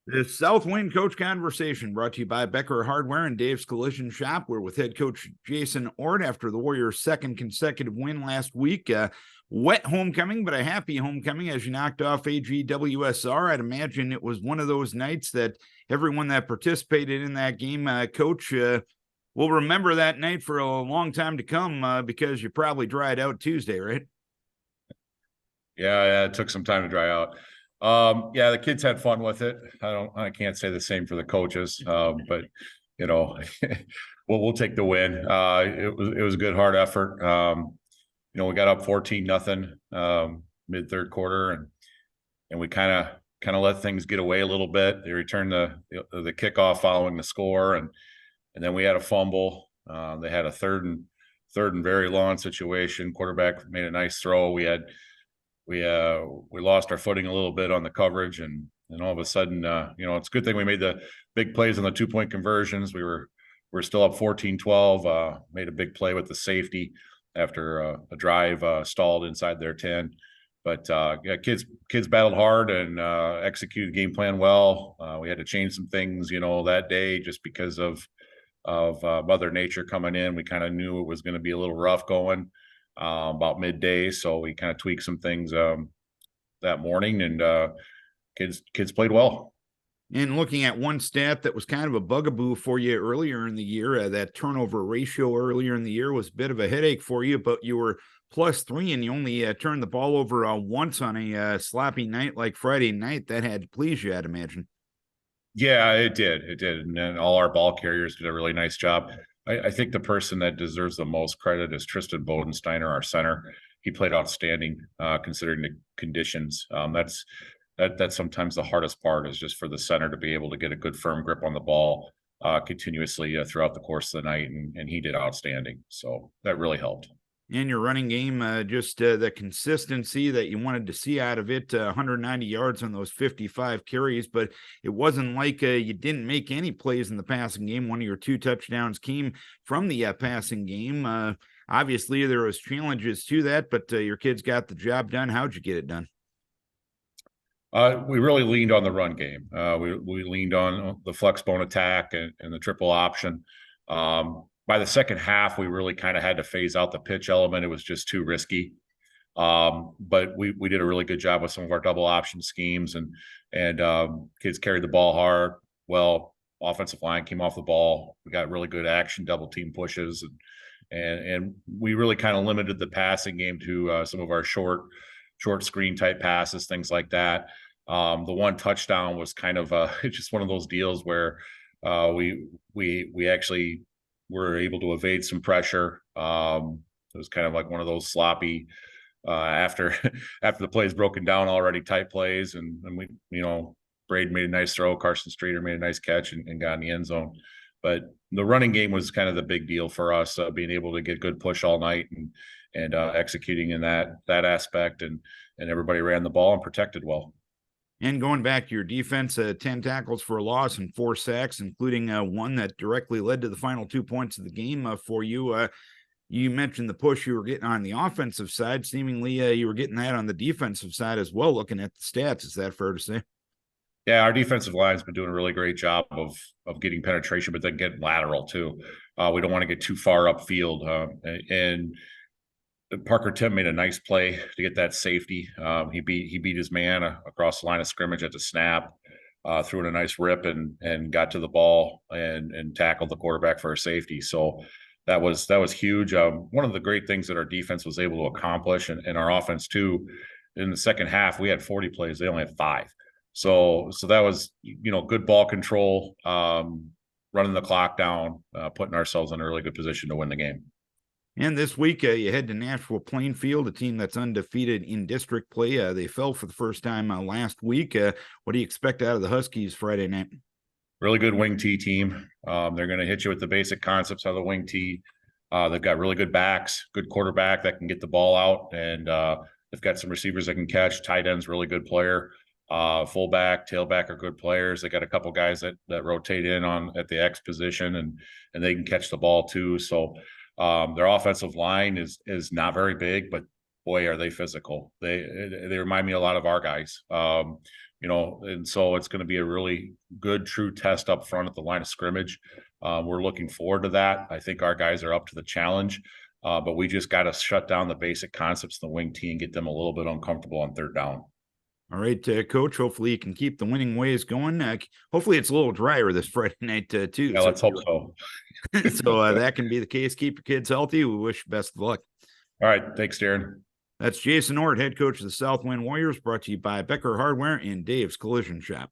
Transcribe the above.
The South Winn Coach Conversation brought to you by Becker Hardware and Dave's Collision Shop. We're with head coach Jason Ohrt after the Warriors' second consecutive win last week. Wet homecoming, but a happy homecoming as you knocked off AGWSR. I'd imagine it was one of those nights that everyone that participated in that game, Coach, will remember that night for a long time to come because you probably dried out Tuesday, right? Yeah, it took some time to dry out. Yeah, the kids had fun with it. I can't say the same for the coaches, but you know, we'll take the win. It was a good hard effort. We got up 14-0 mid third quarter, and we kind of let things get away a little bit. They returned the kickoff following the score, and then we had a fumble. They had a third and very long situation. Quarterback made a nice throw. We lost our footing a little bit on the coverage, and all of a sudden, it's a good thing we made the big plays on the 2-point conversions. We're still up 14-12. Made a big play with the safety after a drive stalled inside their 10. But yeah, kids battled hard and executed the game plan well. We had to change some things, that day just because of Mother Nature coming in. We kind of knew it was going to be a little rough going about midday, so we kind of tweaked some things that morning, and kids played well. And looking at one stat that was kind of a bugaboo for you earlier in the year, that turnover ratio earlier in the year was a bit of a headache for you, but you were +3 and you only turned the ball over once on a sloppy night like Friday night. That had to please you, I'd imagine. Yeah, it did. And then all our ball carriers did a really nice job. I think the person that deserves the most credit is Tristan Bodensteiner, our center. He played outstanding considering the conditions. That's sometimes the hardest part, is just for the center to be able to get a good firm grip on the ball continuously throughout the course of the night, and he did outstanding. So that really helped. In your running game, just the consistency that you wanted to see out of it, 190 yards on those 55 carries, but it wasn't like you didn't make any plays in the passing game. One of your 2 touchdowns came from the passing game. Obviously, there was challenges to that, but your kids got the job done. How'd you get it done? We really leaned on the run game. We leaned on the flex bone attack and the triple option. By the second half, we really kind of had to phase out the pitch element. It was just too risky. But we did a really good job with some of our double option schemes, and kids carried the ball hard. Well, offensive line came off the ball. We got really good action, double team pushes, and we really kind of limited the passing game to some of our short screen type passes, things like that. The one touchdown was kind of just one of those deals where we actually were able to evade some pressure. It was kind of like one of those sloppy after the plays broken down already type plays, and we, Braden made a nice throw, Carson Streeter made a nice catch and got in the end zone. But the running game was kind of the big deal for us, being able to get good push all night and executing in that aspect, and everybody ran the ball and protected well. And going back to your defense, 10 tackles for a loss and 4 sacks, including one that directly led to the final 2 points of the game for you. You mentioned the push you were getting on the offensive side. Seemingly you were getting that on the defensive side as well, looking at the stats. Is that fair to say? Yeah, our defensive line's been doing a really great job of getting penetration, but then getting lateral too. We don't want to get too far upfield. And Parker Tim made a nice play to get that safety. He beat his man across the line of scrimmage at the snap, threw in a nice rip and got to the ball and tackled the quarterback for a safety. So that was huge. One of the great things that our defense was able to accomplish, and our offense too, in the second half, we had 40 plays. They only had 5. So that was, good ball control, running the clock down, putting ourselves in a really good position to win the game. And this week, you head to Nashville Plainfield, a team that's undefeated in district play. They fell for the first time last week. What do you expect out of the Huskies Friday night? Really good wing tee team. They're going to hit you with the basic concepts of the wing tee. They've got really good backs, good quarterback that can get the ball out, and they've got some receivers that can catch. Tight end's really good player. Fullback, tailback are good players. They got a couple guys that rotate in at the X position, and they can catch the ball too. So their offensive line is not very big, but boy, are they physical. They remind me a lot of our guys. and so it's going to be a really good, true test up front at the line of scrimmage. We're looking forward to that. I think our guys are up to the challenge, but we just got to shut down the basic concepts of the wing tee and get them a little bit uncomfortable on third down. All right, Coach, hopefully you can keep the winning ways going. Hopefully it's a little drier this Friday night, too. Yeah, let's hope so. So that can be the case. Keep your kids healthy. We wish you best of luck. All right. Thanks, Darren. That's Jason Ohrt, head coach of the South Winn Warriors, brought to you by Becker Hardware and Dave's Collision Shop.